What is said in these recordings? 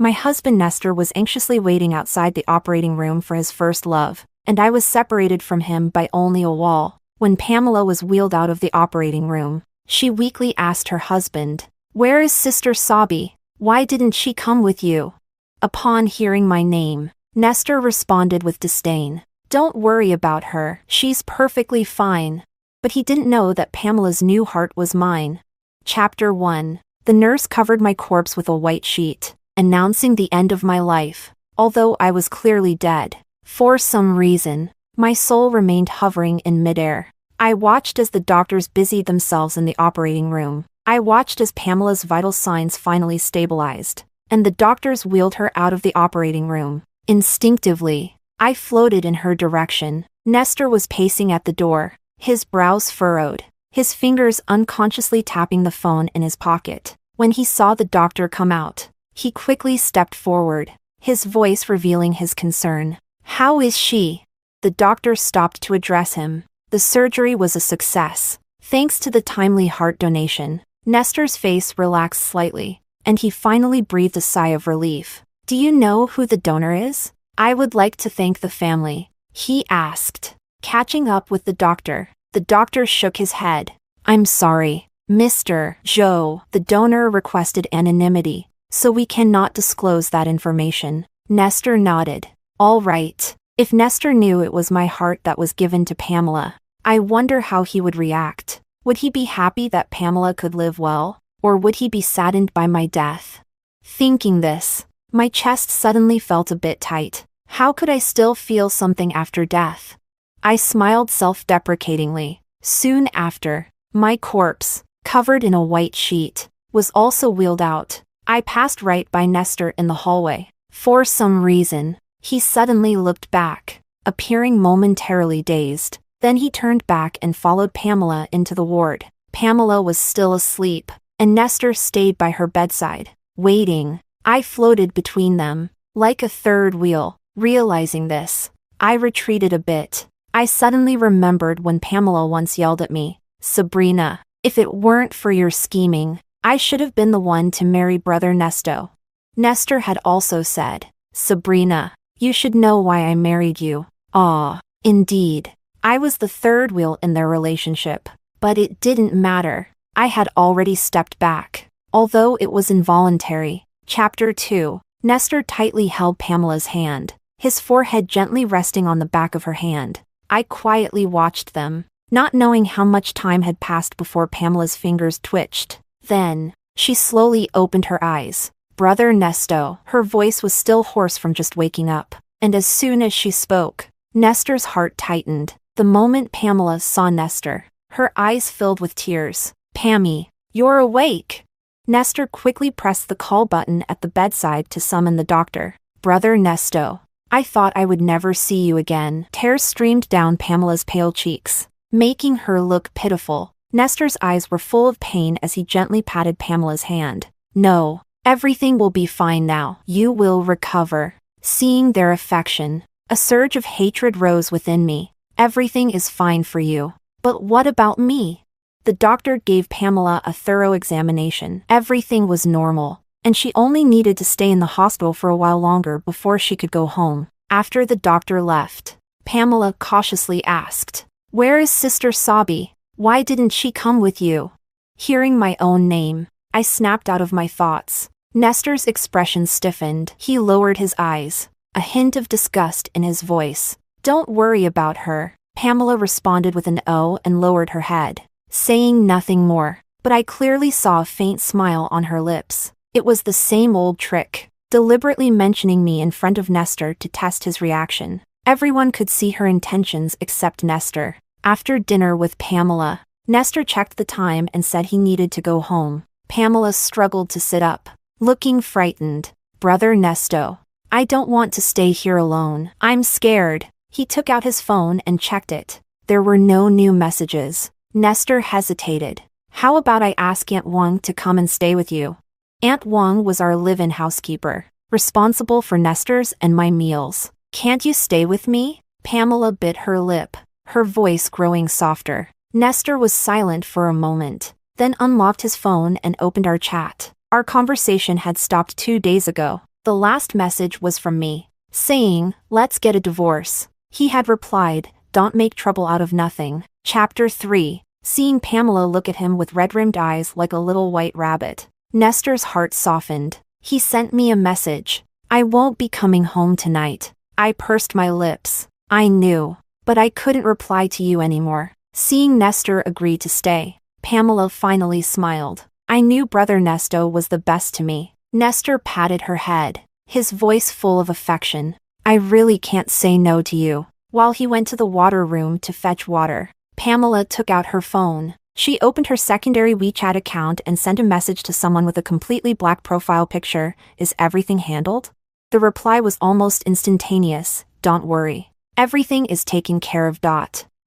My husband Nestor was anxiously waiting outside the operating room for his first love, and I was separated from him by only a wall. When Pamela was wheeled out of the operating room, she weakly asked her husband, "Where is Sister 𝐸𝐬? Why didn't she come with you?" Upon hearing my name, Nestor responded with disdain, "Don't worry about her, she's perfectly fine." But he didn't know that Pamela's new heart was mine. Chapter 1. The nurse covered my corpse with a white sheet, announcing the end of my life, although I was clearly dead. For some reason, my soul remained hovering in midair. I watched as the doctors busied themselves in the operating room. I watched as Pamela's vital signs finally stabilized, and the doctors wheeled her out of the operating room. Instinctively, I floated in her direction. Nestor was pacing at the door, his brows furrowed, his fingers unconsciously tapping the phone in his pocket. When he saw the doctor come out, he quickly stepped forward, his voice revealing his concern. "How is she?" The doctor stopped to address him. The surgery was a success, thanks to the timely heart donation. Nestor's face relaxed slightly, and he finally breathed a sigh of relief. "Do you know who the donor is?" "I would like to thank the family," he asked. Catching up with the doctor shook his head. "I'm sorry, Mr. 𝐬𝐬. The donor requested anonymity, so we cannot disclose that information." Nestor nodded. "All right. If Nestor knew it was my heart that was given to Pamela, I wonder how he would react. Would he be happy that Pamela could live well, or would he be saddened by my death?" Thinking this, my chest suddenly felt a bit tight. How could I still feel something after death? I smiled self-deprecatingly. Soon after, my corpse, covered in a white sheet, was also wheeled out. I passed right by Nestor in the hallway. For some reason, he suddenly looked back, appearing momentarily dazed. Then he turned back and followed Pamela into the ward. Pamela was still asleep, and Nestor stayed by her bedside, waiting. I floated between them, like a third wheel. Realizing this, I retreated a bit. I suddenly remembered when Pamela once yelled at me, "Sabrina, if it weren't for your scheming, I should have been the one to marry brother Nestor." Nestor had also said, "Sabrina, you should know why I married you." Ah, indeed. I was the third wheel in their relationship, but it didn't matter. I had already stepped back, although it was involuntary. Chapter 2. Nestor tightly held Pamela's hand, his forehead gently resting on the back of her hand. I quietly watched them, not knowing how much time had passed before Pamela's fingers twitched. Then, she slowly opened her eyes. "Brother Nestor." Her voice was still hoarse from just waking up, and as soon as she spoke, Nestor's heart tightened. The moment Pamela saw Nestor, her eyes filled with tears. "Pammy, you're awake." Nestor quickly pressed the call button at the bedside to summon the doctor. "Brother Nestor, I thought I would never see you again." Tears streamed down Pamela's pale cheeks, making her look pitiful. Nestor's eyes were full of pain as he gently patted Pamela's hand. "No, everything will be fine now. You will recover." Seeing their affection, a surge of hatred rose within me. "Everything is fine for you. But what about me?" The doctor gave Pamela a thorough examination. Everything was normal, and she only needed to stay in the hospital for a while longer before she could go home. After the doctor left, Pamela cautiously asked, "Where is Sister 𝐸𝐬? Why didn't she come with you?" Hearing my own name, I snapped out of my thoughts. Nestor's expression stiffened. He lowered his eyes, a hint of disgust in his voice. "Don't worry about her," Pamela responded with an "oh" and lowered her head, saying nothing more. But I clearly saw a faint smile on her lips. It was the same old trick, deliberately mentioning me in front of Nestor to test his reaction. Everyone could see her intentions except Nestor. After dinner with Pamela, Nestor checked the time and said he needed to go home. Pamela struggled to sit up, looking frightened. "Brother Nestor, I don't want to stay here alone. I'm scared." He took out his phone and checked it. There were no new messages. Nestor hesitated. "How about I ask Aunt Wang to come and stay with you?" Aunt Wang was our live-in housekeeper, responsible for Nestor's and my meals. "Can't you stay with me?" Pamela bit her lip, her voice growing softer. Nestor was silent for a moment, then unlocked his phone and opened our chat. Our conversation had stopped 2 days ago. The last message was from me, saying, "Let's get a divorce." He had replied, "Don't make trouble out of nothing." Chapter 3. Seeing Pamela look at him with red-rimmed eyes like a little white rabbit, Nestor's heart softened. He sent me a message. "I won't be coming home tonight." I pursed my lips. I knew, but I couldn't reply to you anymore. Seeing Nestor agree to stay, Pamela finally smiled. I knew Brother Nesto was the best to me. Nestor patted her head, his voice full of affection. "I really can't say no to you." While he went to the water room to fetch water, Pamela took out her phone. She opened her secondary WeChat account and sent a message to someone with a completely black profile picture. "Is everything handled?" The reply was almost instantaneous. "Don't worry. Everything is taken care of."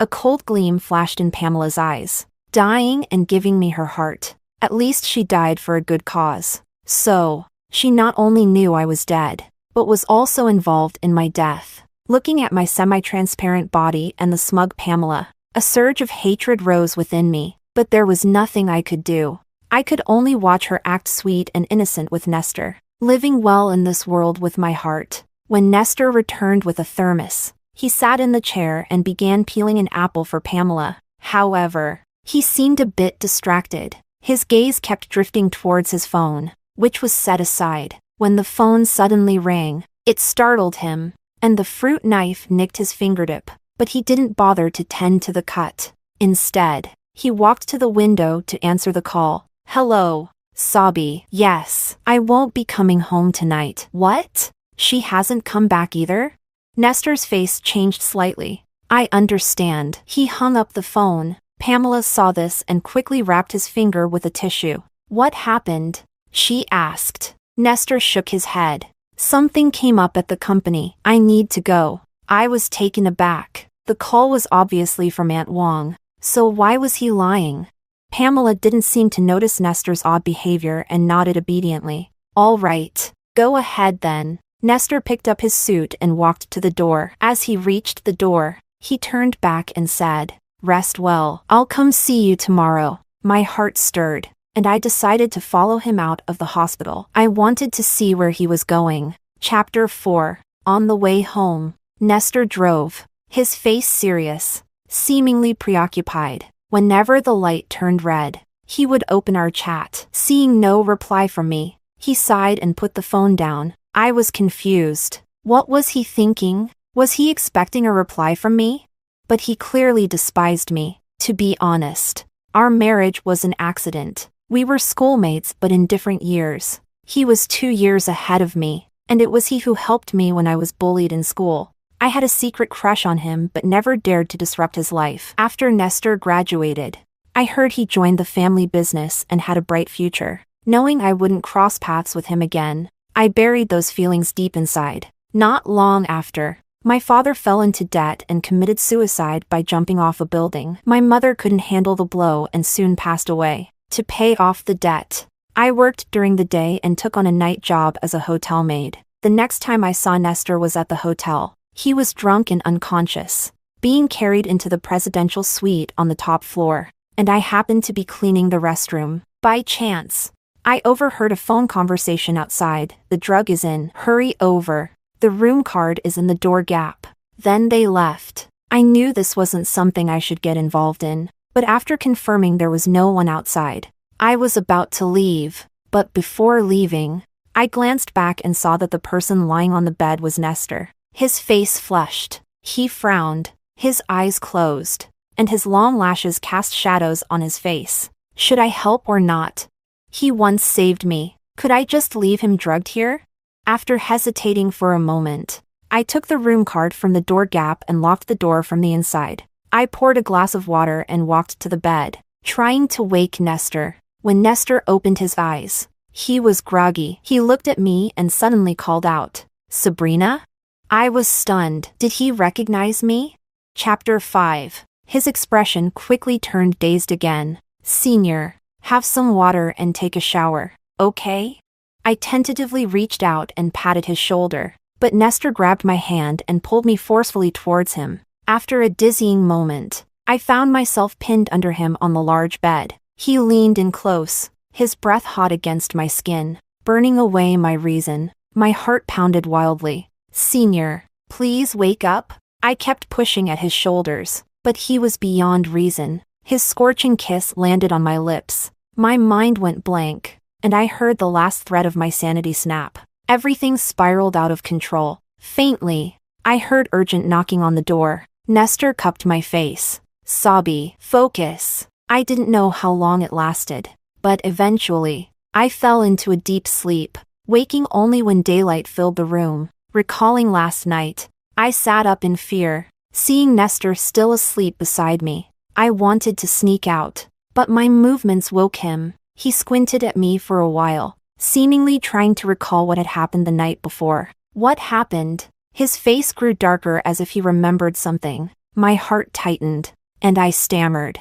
A cold gleam flashed in Pamela's eyes. Dying and giving me her heart. At least she died for a good cause. So, she not only knew I was dead, but was also involved in my death. Looking at my semi-transparent body and the smug Pamela, a surge of hatred rose within me, but there was nothing I could do. I could only watch her act sweet and innocent with Nestor, living well in this world with my heart. When Nestor returned with a thermos, he sat in the chair and began peeling an apple for Pamela. However, he seemed a bit distracted. His gaze kept drifting towards his phone, which was set aside. When the phone suddenly rang, it startled him, and the fruit knife nicked his fingertip, but he didn't bother to tend to the cut. Instead, he walked to the window to answer the call. "Hello, Sabi." "Yes, I won't be coming home tonight." "What? She hasn't come back either?" Nestor's face changed slightly. "I understand." He hung up the phone. Pamela saw this and quickly wrapped his finger with a tissue. "What happened?" she asked. Nestor shook his head. "Something came up at the company. I need to go." I was taken aback. The call was obviously from Aunt Wong. So why was he lying? Pamela didn't seem to notice Nestor's odd behavior and nodded obediently. "All right. Go ahead then." Nestor picked up his suit and walked to the door. As he reached the door, he turned back and said, "Rest well. I'll come see you tomorrow." My heart stirred, and I decided to follow him out of the hospital. I wanted to see where he was going. Chapter 4. On the way home, Nestor drove, his face serious, seemingly preoccupied. Whenever the light turned red, he would open our chat. Seeing no reply from me, he sighed and put the phone down. I was confused. What was he thinking? Was he expecting a reply from me? But he clearly despised me. To be honest, our marriage was an accident. We were schoolmates but in different years. He was 2 years ahead of me, and it was he who helped me when I was bullied in school. I had a secret crush on him but never dared to disrupt his life. After Nestor graduated, I heard he joined the family business and had a bright future. Knowing I wouldn't cross paths with him again, I buried those feelings deep inside. Not long after, my father fell into debt and committed suicide by jumping off a building. My mother couldn't handle the blow and soon passed away. To pay off the debt, I worked during the day and took on a night job as a hotel maid. The next time I saw Nestor was at the hotel. He was drunk and unconscious, being carried into the presidential suite on the top floor, and I happened to be cleaning the restroom. By chance, I overheard a phone conversation outside. "The drug is in. Hurry over. The room card is in the door gap." Then they left. I knew this wasn't something I should get involved in, but after confirming there was no one outside, I was about to leave. But before leaving, I glanced back and saw that the person lying on the bed was Nestor. His face flushed. He frowned, his eyes closed, and his long lashes cast shadows on his face. Should I help or not? He once saved me. Could I just leave him drugged here? After hesitating for a moment, I took the room card from the door gap and locked the door from the inside. I poured a glass of water and walked to the bed, trying to wake Nestor. When Nestor opened his eyes, he was groggy. He looked at me and suddenly called out, "Sabrina?" I was stunned. Did he recognize me? Chapter 5. His expression quickly turned dazed again. "Senior, have some water and take a shower, okay?" I tentatively reached out and patted his shoulder, but Nestor grabbed my hand and pulled me forcefully towards him. After a dizzying moment, I found myself pinned under him on the large bed. He leaned in close, his breath hot against my skin, burning away my reason. My heart pounded wildly. Senior, please wake up. I kept pushing at his shoulders, but he was beyond reason. His scorching kiss landed on my lips. My mind went blank, and I heard the last thread of my sanity snap. Everything spiraled out of control. Faintly, I heard urgent knocking on the door. Nestor cupped my face. Sobby, focus. I didn't know how long it lasted, but eventually, I fell into a deep sleep, waking only when daylight filled the room. Recalling last night, I sat up in fear, seeing Nestor still asleep beside me. I wanted to sneak out, but my movements woke him. He squinted at me for a while, seemingly trying to recall what had happened the night before. What happened? His face grew darker as if he remembered something. My heart tightened, and I stammered.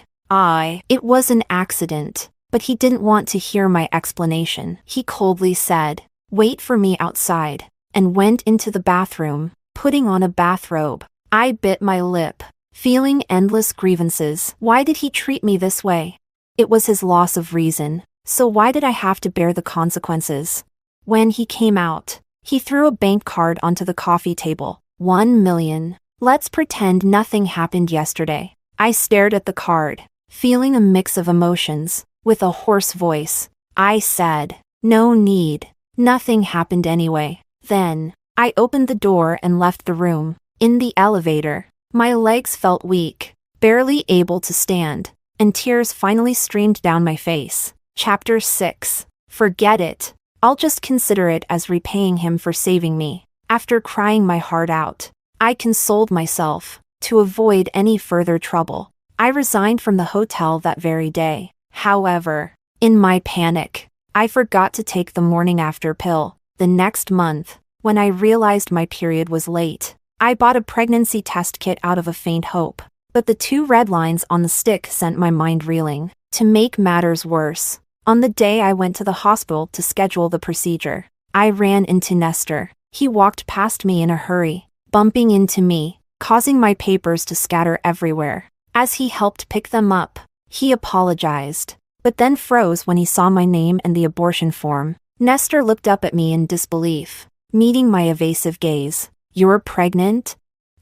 It was an accident. But he didn't want to hear my explanation. He coldly said, "Wait for me outside," and went into the bathroom, putting on a bathrobe. I bit my lip, feeling endless grievances. Why did he treat me this way? It was his loss of reason, so why did I have to bear the consequences? When he came out, he threw a bank card onto the coffee table. 1 million. Let's pretend nothing happened yesterday. I stared at the card, feeling a mix of emotions. With a hoarse voice, I said, "No need. Nothing happened anyway." Then, I opened the door and left the room. In the elevator, my legs felt weak, barely able to stand, and tears finally streamed down my face. Chapter 6. Forget it. I'll just consider it as repaying him for saving me. After crying my heart out, I consoled myself. To avoid any further trouble, I resigned from the hotel that very day. However, in my panic, I forgot to take the morning after pill. The next month, when I realized my period was late, I bought a pregnancy test kit out of a faint hope. But the 2 red lines on the stick sent my mind reeling. To make matters worse, on the day I went to the hospital to schedule the procedure, I ran into Nestor. He walked past me in a hurry, bumping into me, causing my papers to scatter everywhere. As he helped pick them up, he apologized, but then froze when he saw my name and the abortion form. Nestor looked up at me in disbelief, meeting my evasive gaze. "You're pregnant?"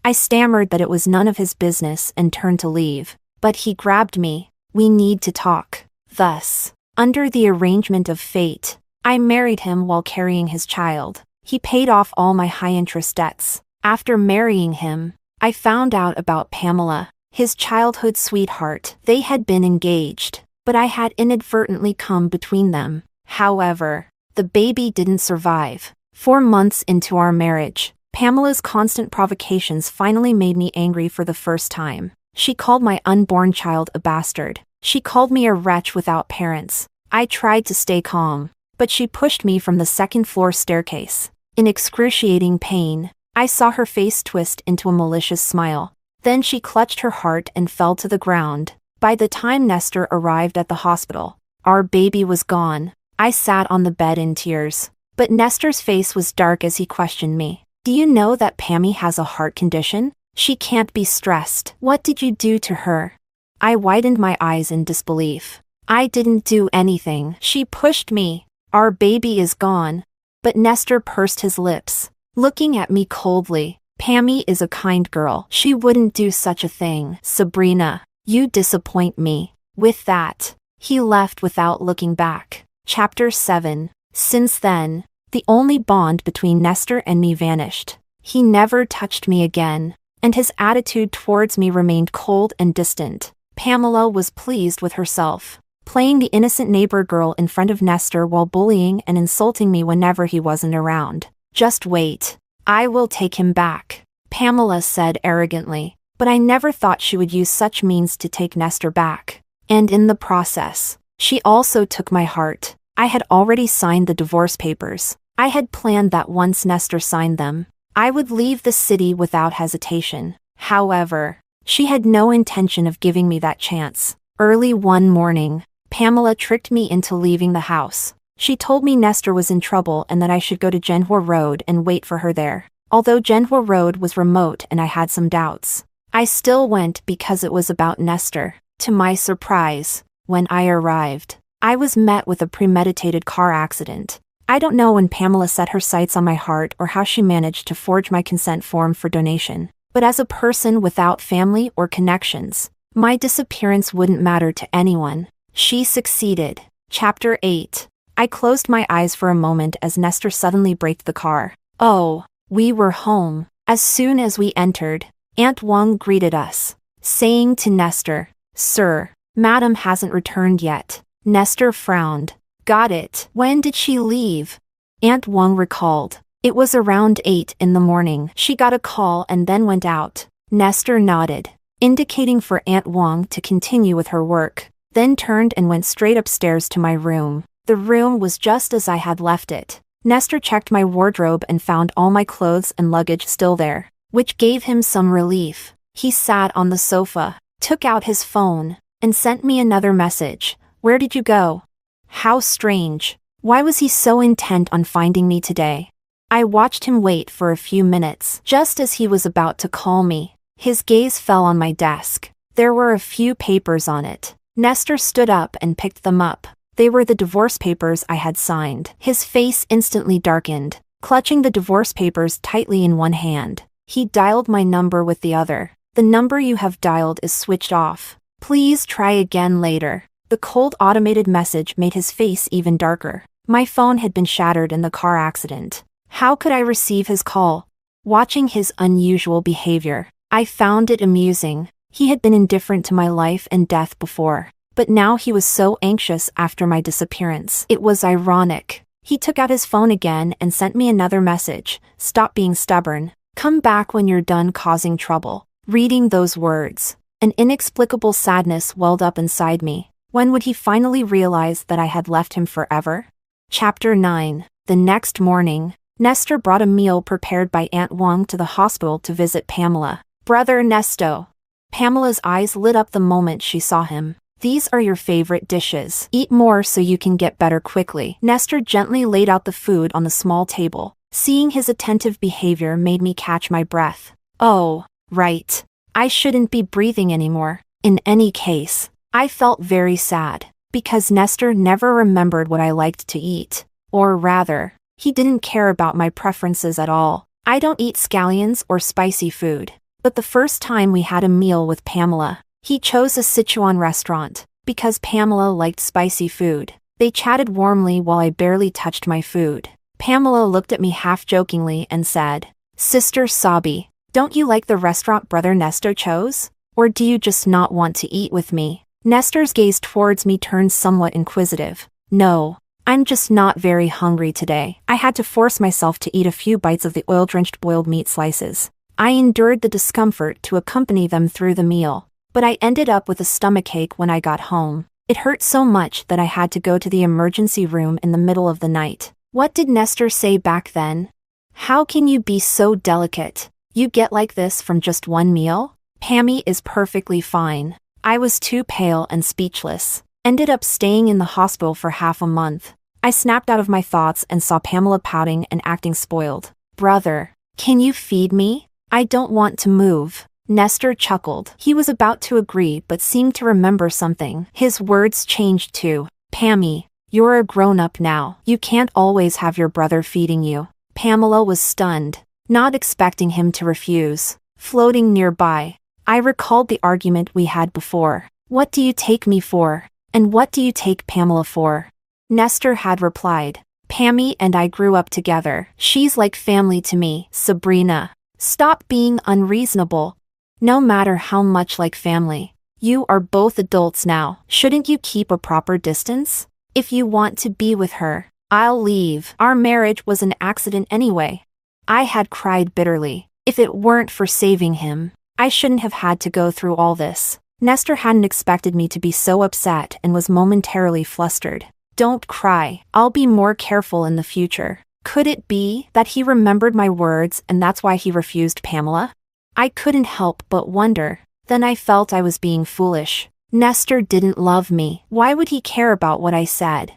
I stammered that it was none of his business and turned to leave, but he grabbed me. "We need to talk." Thus, under the arrangement of fate, I married him while carrying his child. He paid off all my high-interest debts. After marrying him, I found out about Pamela, his childhood sweetheart. They had been engaged, but I had inadvertently come between them. However, the baby didn't survive. 4 months into our marriage, Pamela's constant provocations finally made me angry for the first time. She called my unborn child a bastard. She called me a wretch without parents. I tried to stay calm, but she pushed me from the second-floor staircase. In excruciating pain, I saw her face twist into a malicious smile. Then she clutched her heart and fell to the ground. By the time Nestor arrived at the hospital, our baby was gone. I sat on the bed in tears, but Nestor's face was dark as he questioned me. "Do you know that Pammy has a heart condition? She can't be stressed. What did you do to her?" I widened my eyes in disbelief. "I didn't do anything. She pushed me. Our baby is gone." But Nestor pursed his lips, looking at me coldly. "Pammy is a kind girl. She wouldn't do such a thing." "Sabrina, you disappoint me." With that, he left without looking back. Chapter 7. Since then, the only bond between Nestor and me vanished. He never touched me again, and his attitude towards me remained cold and distant. Pamela was pleased with herself, playing the innocent neighbor girl in front of Nestor while bullying and insulting me whenever he wasn't around. "Just wait. I will take him back," Pamela said arrogantly, but I never thought she would use such means to take Nestor back. And in the process, she also took my heart. I had already signed the divorce papers. I had planned that once Nestor signed them, I would leave the city without hesitation. However, she had no intention of giving me that chance. Early one morning, Pamela tricked me into leaving the house. She told me Nestor was in trouble and that I should go to 𝐇𝐚𝐧𝐢 Road and wait for her there. Although 𝐇𝐚𝐧𝐢 Road was remote and I had some doubts, I still went because it was about Nestor. To my surprise, when I arrived, I was met with a premeditated car accident. I don't know when Pamela set her sights on my heart or how she managed to forge my consent form for donation, but as a person without family or connections, my disappearance wouldn't matter to anyone. She succeeded. Chapter 8. I closed my eyes for a moment as Nestor suddenly braked the car. Oh, we were home. As soon as we entered, Aunt Wang greeted us, saying to Nestor, "Sir, Madam hasn't returned yet." Nestor frowned. Got it. When did she leave? Aunt Wang recalled. It was around 8 in the morning. She got a call and then went out. Nestor nodded, indicating for Aunt Wang to continue with her work, then turned and went straight upstairs to my room. The room was just as I had left it. Nestor checked my wardrobe and found all my clothes and luggage still there, which gave him some relief. He sat on the sofa, took out his phone, and sent me another message. Where did you go? How strange. Why was he so intent on finding me today? I watched him wait for a few minutes. Just as he was about to call me, his gaze fell on my desk. There were a few papers on it. Nestor stood up and picked them up. They were the divorce papers I had signed. His face instantly darkened. Clutching the divorce papers tightly in one hand, he dialed my number with the other. The number you have dialed is switched off. Please try again later. The cold automated message made his face even darker. My phone had been shattered in the car accident. How could I receive his call? Watching his unusual behavior, I found it amusing. He had been indifferent to my life and death before, but now he was so anxious after my disappearance. It was ironic. He took out his phone again and sent me another message. Stop being stubborn. Come back when you're done causing trouble. Reading those words, an inexplicable sadness welled up inside me. When would he finally realize that I had left him forever? Chapter 9. The next morning, Nestor brought a meal prepared by Aunt Wang to the hospital to visit Pamela. Brother Nesto. Pamela's eyes lit up the moment she saw him. These are your favorite dishes. Eat more so you can get better quickly. Nestor gently laid out the food on the small table. Seeing his attentive behavior made me catch my breath. Oh, right. I shouldn't be breathing anymore. In any case, I felt very sad, because Nestor never remembered what I liked to eat. Or rather, he didn't care about my preferences at all. I don't eat scallions or spicy food. But the first time we had a meal with Pamela, he chose a Sichuan restaurant, because Pamela liked spicy food. They chatted warmly while I barely touched my food. Pamela looked at me half-jokingly and said, "Sister Sabi, don't you like the restaurant Brother Nestor chose? Or do you just not want to eat with me?" Nestor's gaze towards me turned somewhat inquisitive. No, I'm just not very hungry today. I had to force myself to eat a few bites of the oil-drenched boiled meat slices. I endured the discomfort to accompany them through the meal, but I ended up with a stomachache when I got home. It hurt so much that I had to go to the emergency room in the middle of the night. What did Nestor say back then? How can you be so delicate? You get like this from just one meal? Pammy is perfectly fine. I was too pale and speechless. Ended up staying in the hospital for half a month. I snapped out of my thoughts and saw Pamela pouting and acting spoiled. Brother, can you feed me? I don't want to move. Nestor chuckled. He was about to agree but seemed to remember something. His words changed to, Pammy, you're a grown-up now. You can't always have your brother feeding you. Pamela was stunned, not expecting him to refuse. Floating nearby, I recalled the argument we had before. What do you take me for? And what do you take Pamela for? Nestor had replied, Pammy and I grew up together. She's like family to me. Sabrina, stop being unreasonable. No matter how much like family, you are both adults now. Shouldn't you keep a proper distance? If you want to be with her, I'll leave. Our marriage was an accident anyway. I had cried bitterly. If it weren't for saving him, I shouldn't have had to go through all this. Nestor hadn't expected me to be so upset and was momentarily flustered. Don't cry. I'll be more careful in the future. Could it be that he remembered my words and that's why he refused Pamela? I couldn't help but wonder. Then I felt I was being foolish. Nestor didn't love me. Why would he care about what I said?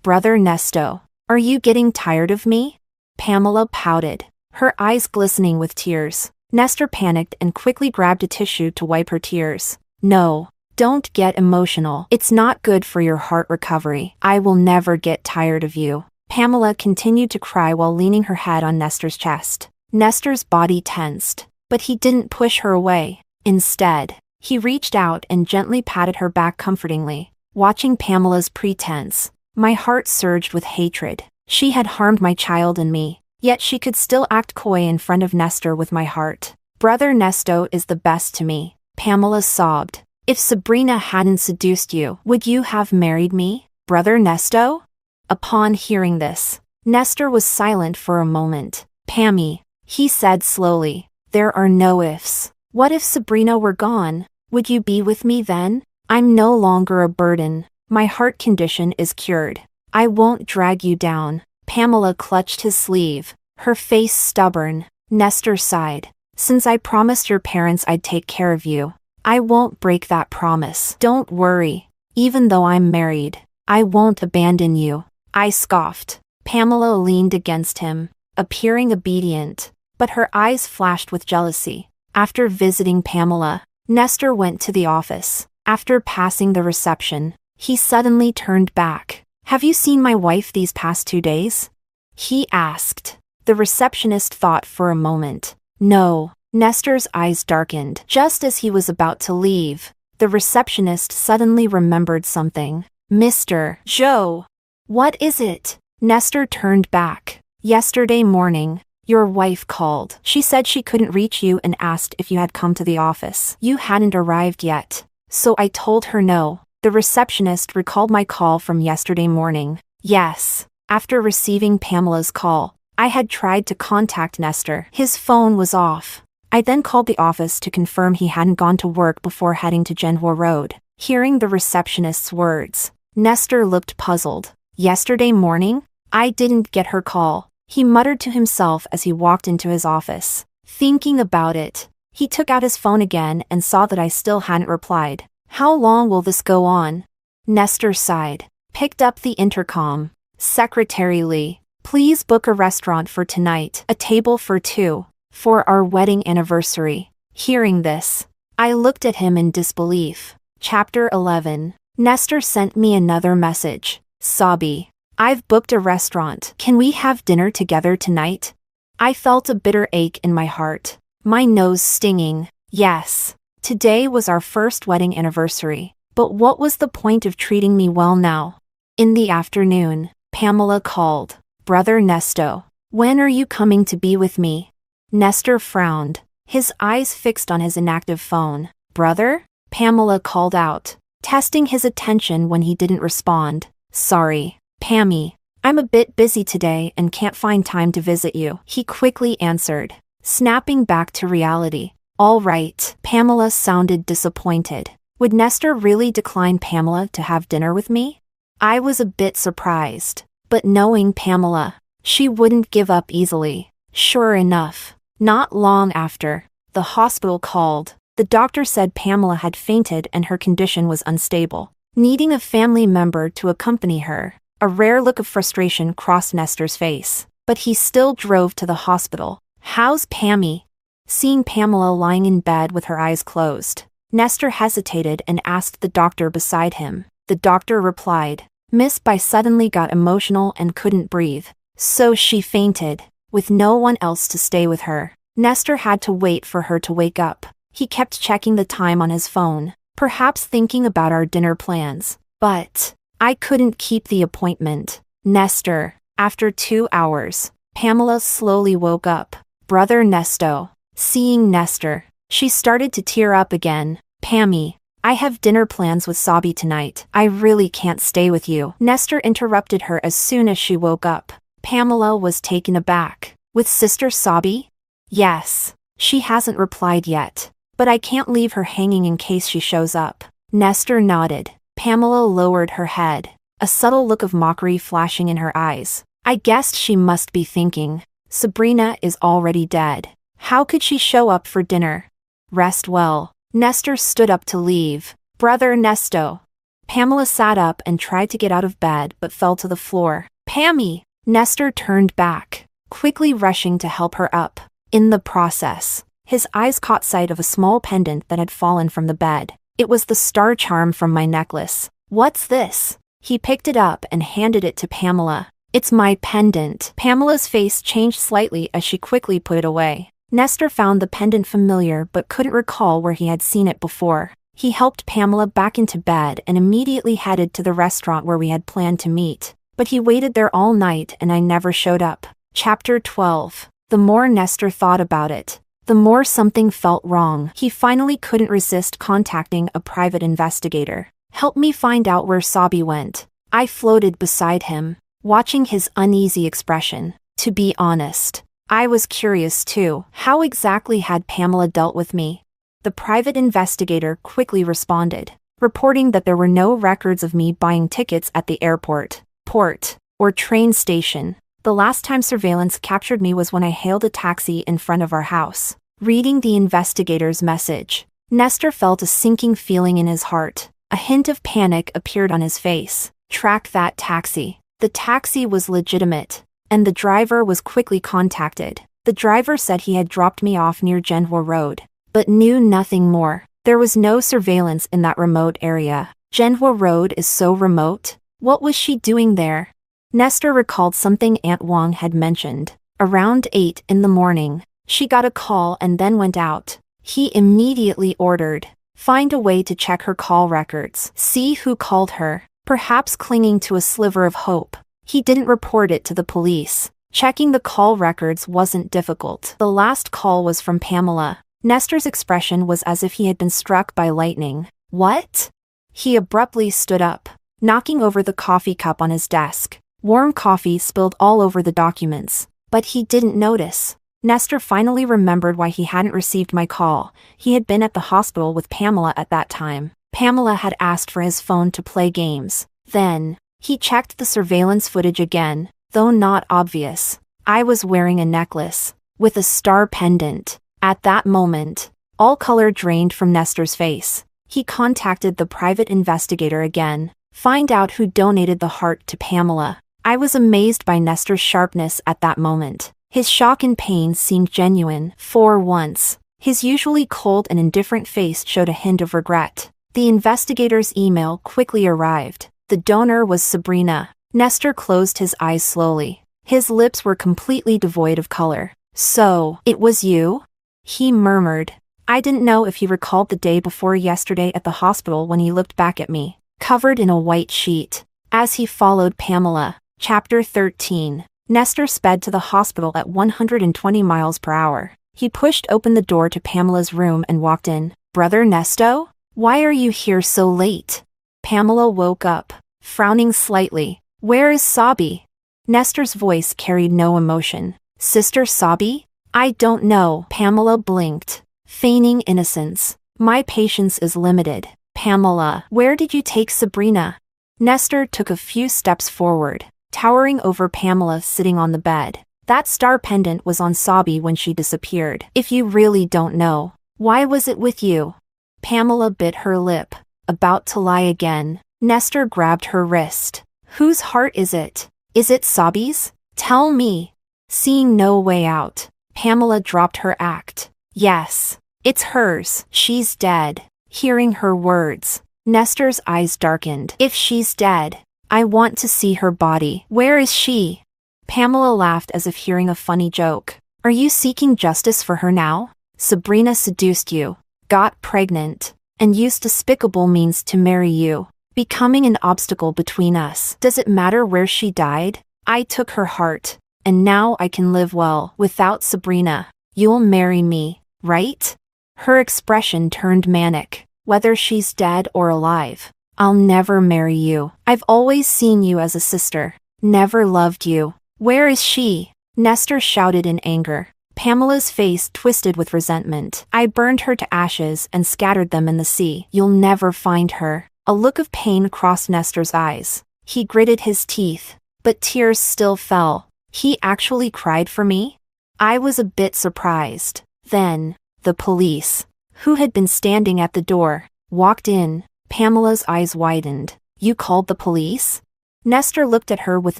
Brother Nesto, are you getting tired of me? Pamela pouted, her eyes glistening with tears. Nestor panicked and quickly grabbed a tissue to wipe her tears. No, don't get emotional. It's not good for your heart recovery. I will never get tired of you. Pamela continued to cry while leaning her head on Nestor's chest. Nestor's body tensed, but he didn't push her away. Instead, he reached out and gently patted her back comfortingly. Watching Pamela's pretense, my heart surged with hatred. She had harmed my child and me, yet she could still act coy in front of Nestor with my heart. Brother Nesto is the best to me, Pamela sobbed. If Sabrina hadn't seduced you, would you have married me, Brother Nesto? Upon hearing this, Nestor was silent for a moment. Pammy, he said slowly, there are no ifs. What if Sabrina were gone? Would you be with me then? I'm no longer a burden. My heart condition is cured. I won't drag you down. Pamela clutched his sleeve, her face stubborn. Nestor sighed. Since I promised your parents I'd take care of you, I won't break that promise. Don't worry. Even though I'm married, I won't abandon you. I scoffed. Pamela leaned against him, appearing obedient, but her eyes flashed with jealousy. After visiting Pamela, Nestor went to the office. After passing the reception, he suddenly turned back. Have you seen my wife these past 2 days? He asked. The receptionist thought for a moment. No. Nestor's eyes darkened. Just as he was about to leave, the receptionist suddenly remembered something. Mr. Joe. What is it? Nestor turned back. Yesterday morning, your wife called. She said she couldn't reach you and asked if you had come to the office. You hadn't arrived yet. So I told her no. The receptionist recalled my call from yesterday morning. Yes. After receiving Pamela's call, I had tried to contact Nestor. His phone was off. I then called the office to confirm he hadn't gone to work before heading to 𝐇𝐚𝐧𝐢 Road. Hearing the receptionist's words, Nestor looked puzzled. Yesterday morning? I didn't get her call, he muttered to himself as he walked into his office. Thinking about it, he took out his phone again and saw that I still hadn't replied. How long will this go on? Nestor sighed, picked up the intercom. Secretary Lee, please book a restaurant for tonight, a table for 2, for our wedding anniversary. Hearing this, I looked at him in disbelief. Chapter 11. Nestor sent me another message. Sabi, I've booked a restaurant. Can we have dinner together tonight? I felt a bitter ache in my heart, my nose stinging. Yes. Today was our first wedding anniversary, but what was the point of treating me well now? In the afternoon, Pamela called. Brother Nesto, when are you coming to be with me? Nestor frowned, his eyes fixed on his inactive phone. Brother? Pamela called out, testing his attention when he didn't respond. Sorry, Pammy, I'm a bit busy today and can't find time to visit you, he quickly answered, snapping back to reality. All right. Pamela sounded disappointed. Would Nestor really decline Pamela to have dinner with me? I was a bit surprised, but knowing Pamela, she wouldn't give up easily. Sure enough, not long after, the hospital called. The doctor said Pamela had fainted and her condition was unstable, needing a family member to accompany her. A rare look of frustration crossed Nestor's face, but he still drove to the hospital. How's Pammy? Seeing Pamela lying in bed with her eyes closed, Nestor hesitated and asked the doctor beside him. The doctor replied, Miss Bai suddenly got emotional and couldn't breathe, so she fainted, with no one else to stay with her. Nestor had to wait for her to wake up. He kept checking the time on his phone, perhaps thinking about our dinner plans. But I couldn't keep the appointment. Nestor. After 2 hours, Pamela slowly woke up. Brother Nesto. Seeing Nestor, she started to tear up again. Pammy, I have dinner plans with Sabi tonight. I really can't stay with you. Nestor interrupted her as soon as she woke up. Pamela was taken aback. With Sister Sabi? Yes. She hasn't replied yet, but I can't leave her hanging in case she shows up. Nestor nodded. Pamela lowered her head, a subtle look of mockery flashing in her eyes. I guessed she must be thinking, Sabrina is already dead. How could she show up for dinner? Rest well. Nestor stood up to leave. Brother Nesto. Pamela sat up and tried to get out of bed but fell to the floor. Pammy! Nestor turned back, quickly rushing to help her up. In the process, his eyes caught sight of a small pendant that had fallen from the bed. It was the star charm from my necklace. What's this? He picked it up and handed it to Pamela. It's my pendant. Pamela's face changed slightly as she quickly put it away. Nestor found the pendant familiar but couldn't recall where he had seen it before. He helped Pamela back into bed and immediately headed to the restaurant where we had planned to meet. But he waited there all night and I never showed up. Chapter 12. The more Nestor thought about it, the more something felt wrong. He finally couldn't resist contacting a private investigator. Help me find out where Sabi went. I floated beside him, watching his uneasy expression. To be honest, I was curious too. How exactly had Pamela dealt with me? The private investigator quickly responded, reporting that there were no records of me buying tickets at the airport, port, or train station. The last time surveillance captured me was when I hailed a taxi in front of our house. Reading the investigator's message, Nestor felt a sinking feeling in his heart. A hint of panic appeared on his face. Track that taxi. The taxi was legitimate, and the driver was quickly contacted. The driver said he had dropped me off near 𝐸 Road, but knew nothing more. There was no surveillance in that remote area. 𝐸 Road is so remote. What was she doing there? Nestor recalled something Aunt Wang had mentioned. Around 8 in the morning, she got a call and then went out. He immediately ordered, find a way to check her call records. See who called her, perhaps clinging to a sliver of hope. He didn't report it to the police. Checking the call records wasn't difficult. The last call was from Pamela. Nestor's expression was as if he had been struck by lightning. What? He abruptly stood up, knocking over the coffee cup on his desk. Warm coffee spilled all over the documents, but he didn't notice. Nestor finally remembered why he hadn't received my call. He had been at the hospital with Pamela at that time. Pamela had asked for his phone to play games. Then, he checked the surveillance footage again, though not obvious. I was wearing a necklace, with a star pendant. At that moment, all color drained from Nestor's face. He contacted the private investigator again. Find out who donated the heart to Pamela. I was amazed by Nestor's sharpness at that moment. His shock and pain seemed genuine. For once, his usually cold and indifferent face showed a hint of regret. The investigator's email quickly arrived. The donor was Sabrina. Nestor closed his eyes slowly. His lips were completely devoid of color. So, it was you? He murmured. I didn't know if he recalled the day before yesterday at the hospital when he looked back at me, covered in a white sheet. As he followed Pamela. Chapter 13. Nestor sped to the hospital at 120 miles per hour. He pushed open the door to Pamela's room and walked in. Brother Nesto? Why are you here so late? Pamela woke up, frowning slightly. Where is Sabi? Nestor's voice carried no emotion. Sister Sabi? I don't know. Pamela blinked, feigning innocence. My patience is limited. Pamela, where did you take Sabrina? Nestor took a few steps forward, towering over Pamela sitting on the bed. That star pendant was on Sabi when she disappeared. If you really don't know, why was it with you? Pamela bit her lip, about to lie again. Nestor grabbed her wrist. Whose heart is it? Is it Sabi's? Tell me. Seeing no way out, Pamela dropped her act. Yes, it's hers. She's dead. Hearing her words, Nestor's eyes darkened. If she's dead, I want to see her body. Where is she? Pamela laughed as if hearing a funny joke. Are you seeking justice for her now? Sabrina seduced you, got pregnant, and used despicable means to marry you, becoming an obstacle between us. Does it matter where she died? I took her heart, and now I can live well without Sabrina. You'll marry me, right? Her expression turned manic. Whether she's dead or alive, I'll never marry you. I've always seen you as a sister, never loved you. Where is she? Nestor shouted in anger. Pamela's face twisted with resentment. I burned her to ashes and scattered them in the sea. You'll never find her. A look of pain crossed Nestor's eyes. He gritted his teeth, but tears still fell. He actually cried for me? I was a bit surprised. Then, the police, who had been standing at the door, walked in. Pamela's eyes widened. You called the police? Nestor looked at her with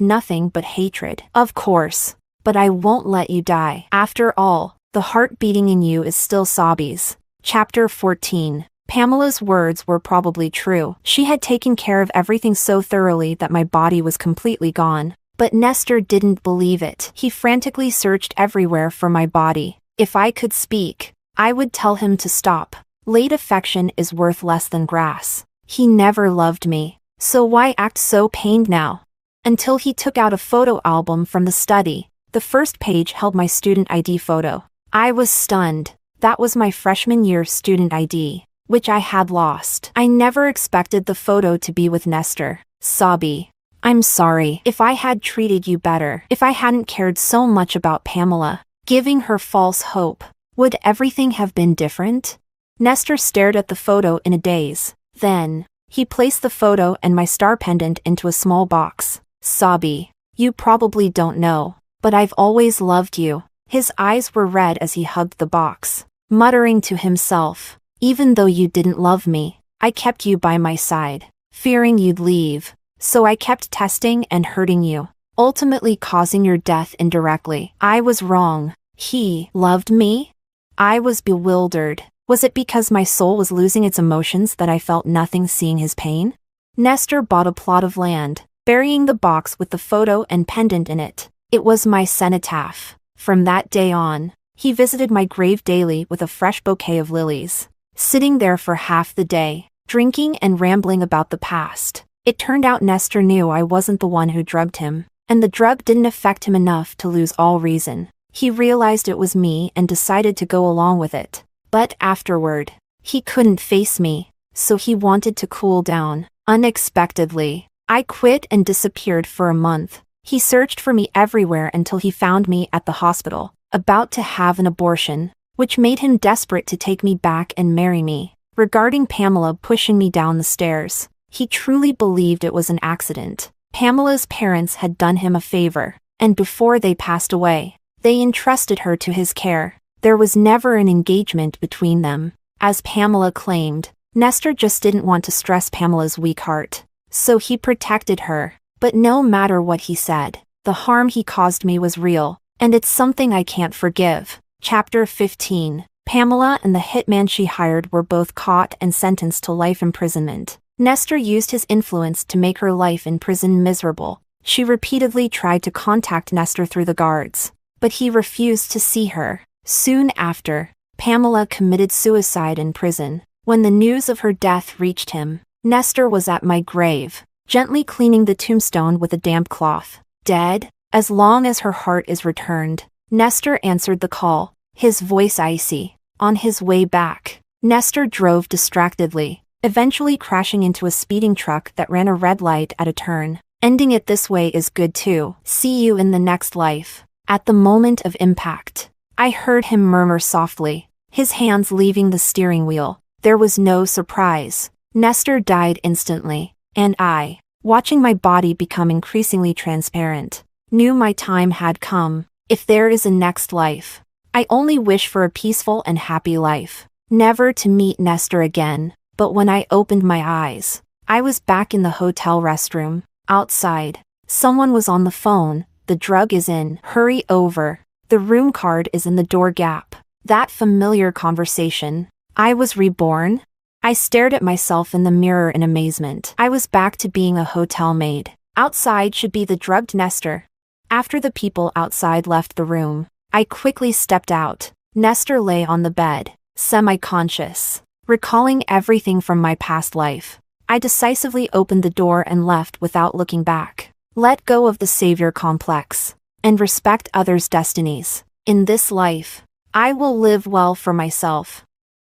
nothing but hatred. Of course, but I won't let you die. After all, the heart beating in you is still Sabi's. Chapter 14. Pamela's words were probably true. She had taken care of everything so thoroughly that my body was completely gone. But Nestor didn't believe it. He frantically searched everywhere for my body. If I could speak, I would tell him to stop. Late affection is worth less than grass. He never loved me, so why act so pained now? Until he took out a photo album from the study. The first page held my student ID photo. I was stunned. That was my freshman year student ID, which I had lost. I never expected the photo to be with Nestor. Sobby. I'm sorry if I had treated you better, if I hadn't cared so much about Pamela, giving her false hope. Would everything have been different? Nestor stared at the photo in a daze. Then, he placed the photo and my star pendant into a small box. Sobby, you probably don't know, but I've always loved you. His eyes were red as he hugged the box, muttering to himself, even though you didn't love me, I kept you by my side, fearing you'd leave. So I kept testing and hurting you, ultimately causing your death indirectly. I was wrong. He loved me? I was bewildered. Was it because my soul was losing its emotions that I felt nothing seeing his pain? Nestor bought a plot of land, burying the box with the photo and pendant in it. It was my cenotaph. From that day on, he visited my grave daily with a fresh bouquet of lilies, sitting there for half the day, drinking and rambling about the past. It turned out Nestor knew I wasn't the one who drugged him, and the drug didn't affect him enough to lose all reason. He realized it was me and decided to go along with it. But afterward, he couldn't face me, so he wanted to cool down. Unexpectedly, I quit and disappeared for a month. He searched for me everywhere until he found me at the hospital, about to have an abortion, which made him desperate to take me back and marry me. Regarding Pamela pushing me down the stairs, he truly believed it was an accident. Pamela's parents had done him a favor, and before they passed away, they entrusted her to his care. There was never an engagement between them. As Pamela claimed, Nestor just didn't want to stress Pamela's weak heart, so he protected her. But no matter what he said, the harm he caused me was real, and it's something I can't forgive. Chapter 15. Pamela and the hitman she hired were both caught and sentenced to life imprisonment. Nestor used his influence to make her life in prison miserable. She repeatedly tried to contact Nestor through the guards, but he refused to see her. Soon after, Pamela committed suicide in prison. When the news of her death reached him, Nestor was at my grave, gently cleaning the tombstone with a damp cloth. Dead? As long as her heart is returned. Nestor answered the call, his voice icy. On his way back, Nestor drove distractedly, eventually crashing into a speeding truck that ran a red light at a turn. Ending it this way is good too. See you in the next life. At the moment of impact, I heard him murmur softly, his hands leaving the steering wheel. There was no surprise. Nestor died instantly, and I, watching my body become increasingly transparent, knew my time had come. If there is a next life, I only wish for a peaceful and happy life, never to meet Nestor again. But when I opened my eyes, I was back in the hotel restroom. Outside, someone was on the phone. The drug is in. Hurry over. The room card is in the door gap. That familiar conversation. I was reborn. I stared at myself in the mirror in amazement. I was back to being a hotel maid. Outside should be the drugged Nestor. After the people outside left the room, I quickly stepped out. Nestor lay on the bed, semi-conscious, recalling everything from my past life. I decisively opened the door and left without looking back. Let go of the savior complex, and respect others' destinies. In this life, I will live well for myself.